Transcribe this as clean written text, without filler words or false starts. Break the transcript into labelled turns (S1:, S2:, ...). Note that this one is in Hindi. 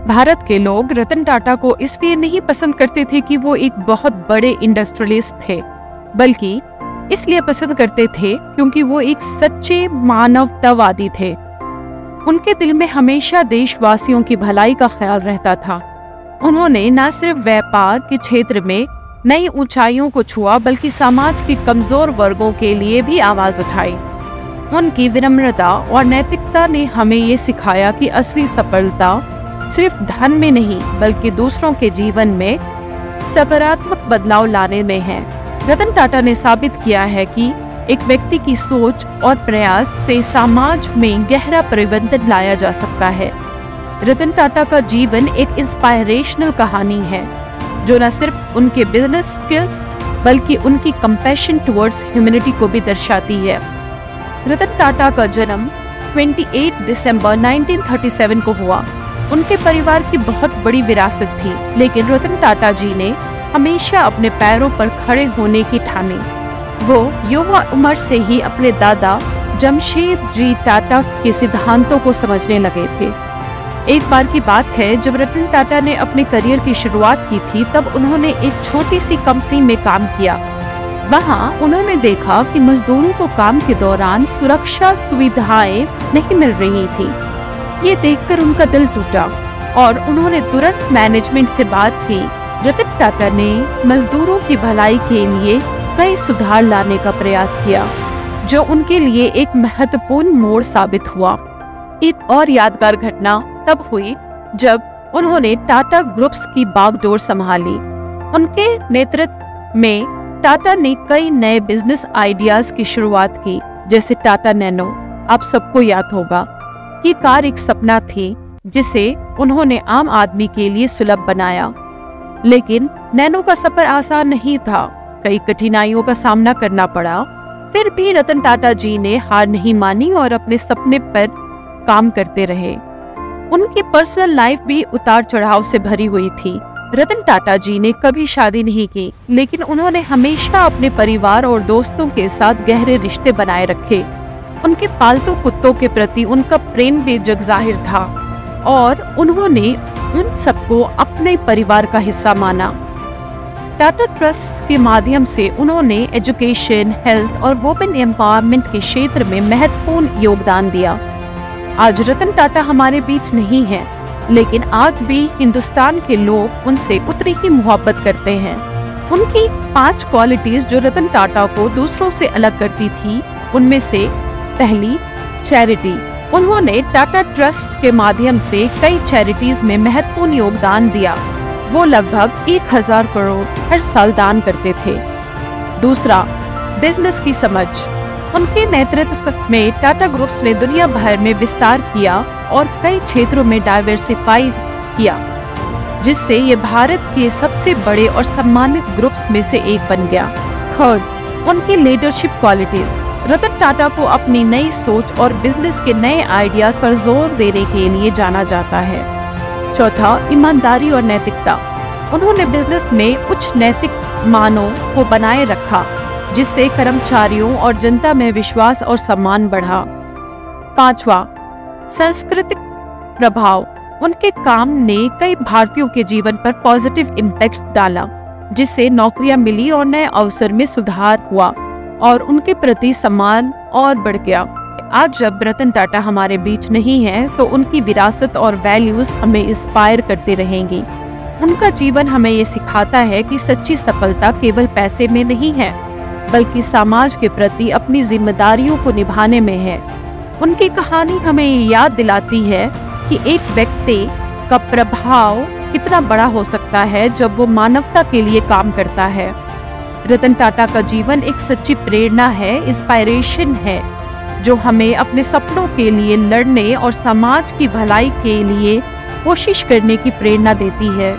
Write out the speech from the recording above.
S1: भारत के लोग रतन टाटा को इसलिए नहीं पसंद करते थे कि वो एक बहुत बड़े इंडस्ट्रियलिस्ट थे, बल्कि इसलिए पसंद करते थे क्योंकि वो एक सच्चे मानवतावादी थे। उनके दिल में हमेशा देशवासियों की भलाई का ख्याल रहता था। उन्होंने न सिर्फ व्यापार के क्षेत्र में नई ऊंचाइयों को छुआ, बल्कि समाज के कमजोर वर्गों के लिए भी आवाज उठाई। उनकी विनम्रता और नैतिकता ने हमें ये सिखाया कि असली सफलता सिर्फ धन में नहीं, बल्कि दूसरों के जीवन में सकारात्मक बदलाव लाने में है। रतन टाटा ने साबित किया है कि एक व्यक्ति की सोच और प्रयास से समाज में गहरा परिवर्तन लाया जा सकता है। रतन टाटा का जीवन एक इंस्पायरेशनल कहानी है, जो न सिर्फ उनके बिजनेस स्किल्स बल्कि उनकी कंपैशन टुवर्ड्स ह्यूमैनिटी को भी दर्शाती है। रतन टाटा का जन्म 28 दिसंबर 1937 को हुआ। उनके परिवार की बहुत बड़ी विरासत थी, लेकिन रतन टाटा जी ने हमेशा अपने पैरों पर खड़े होने की ठानी। वो युवा उम्र से ही अपने दादा जमशेदजी टाटा के सिद्धांतों को समझने लगे थे। एक बार की बात है, जब रतन टाटा ने अपने करियर की शुरुआत की थी, तब उन्होंने एक छोटी सी कंपनी में काम किया। वहाँ उन्होंने देखा कि मजदूरों को काम के दौरान सुरक्षा सुविधाएं नहीं मिल रही थी। ये देखकर उनका दिल टूटा और उन्होंने तुरंत मैनेजमेंट से बात की। रतन टाटा ने मजदूरों की भलाई के लिए कई सुधार लाने का प्रयास किया, जो उनके लिए एक महत्वपूर्ण मोड़ साबित हुआ। एक और यादगार घटना तब हुई जब उन्होंने टाटा ग्रुप्स की बागडोर संभाली। उनके नेतृत्व में टाटा ने कई नए बिजनेस आइडियाज की शुरुआत की, जैसे टाटा नैनो। आप सबको याद होगा, ये कार एक सपना थी जिसे उन्होंने आम आदमी के लिए सुलभ बनाया। लेकिन नैनो का सफर आसान नहीं था, कई कठिनाइयों का सामना करना पड़ा। फिर भी रतन टाटा जी ने हार नहीं मानी और अपने सपने पर काम करते रहे। उनकी पर्सनल लाइफ भी उतार चढ़ाव से भरी हुई थी। रतन टाटा जी ने कभी शादी नहीं की, लेकिन उन्होंने हमेशा अपने परिवार और दोस्तों के साथ गहरे रिश्ते बनाए रखे। उनके पालतू कुत्तों के प्रति उनका प्रेम भी जगजाहिर था और उन्होंने उन सबको अपने परिवार का हिस्सा माना। टाटा ट्रस्ट के माध्यम से उन्होंने एजुकेशन, हेल्थ और वुमेन एम्पावरमेंट के क्षेत्र में महत्वपूर्ण योगदान दिया। आज रतन टाटा हमारे बीच नहीं है, लेकिन आज भी हिंदुस्तान के लोग उनसे उतनी ही मोहब्बत करते हैं। उनकी 5 क्वालिटीज जो रतन टाटा को दूसरों से अलग करती थी, उनमें से पहली, चैरिटी। उन्होंने टाटा ट्रस्ट के माध्यम से कई चैरिटीज में महत्वपूर्ण योगदान दिया। वो लगभग 1000 करोड़ हर साल दान करते थे। दूसरा, बिजनेस की समझ। उनके नेतृत्व में टाटा ग्रुप्स ने दुनिया भर में विस्तार किया और कई क्षेत्रों में डाइवर्सिफाई किया, जिससे ये भारत के सबसे बड़े और सम्मानित ग्रुप्स में से एक बन गया। थर्ड, उनकी लीडरशिप क्वालिटीज। रतन टाटा को अपनी नई सोच और बिजनेस के नए आइडियाज पर जोर देने के लिए जाना जाता है। चौथा, ईमानदारी और नैतिकता। उन्होंने बिजनेस में उच्च नैतिक मानों को बनाए रखा, जिससे कर्मचारियों और जनता में विश्वास और सम्मान बढ़ा। पांचवा, सांस्कृतिक प्रभाव। उनके काम ने कई भारतीयों के जीवन पर पॉजिटिव इम्पैक्ट डाला, जिससे नौकरियां मिली और नए अवसर में सुधार हुआ और उनके प्रति सम्मान और बढ़ गया। आज जब रतन टाटा हमारे बीच नहीं है, तो उनकी विरासत और वैल्यूज हमें इंस्पायर करती रहेंगी। उनका जीवन हमें ये सिखाता है कि सच्ची सफलता केवल पैसे में नहीं है, बल्कि समाज के प्रति अपनी जिम्मेदारियों को निभाने में है। उनकी कहानी हमें याद दिलाती है कि एक व्यक्ति का प्रभाव कितना बड़ा हो सकता है जब वो मानवता के लिए काम करता है। रतन टाटा का जीवन एक सच्ची प्रेरणा है, इंस्पायरेशन है, जो हमें अपने सपनों के लिए लड़ने और समाज की भलाई के लिए कोशिश करने की प्रेरणा देती है।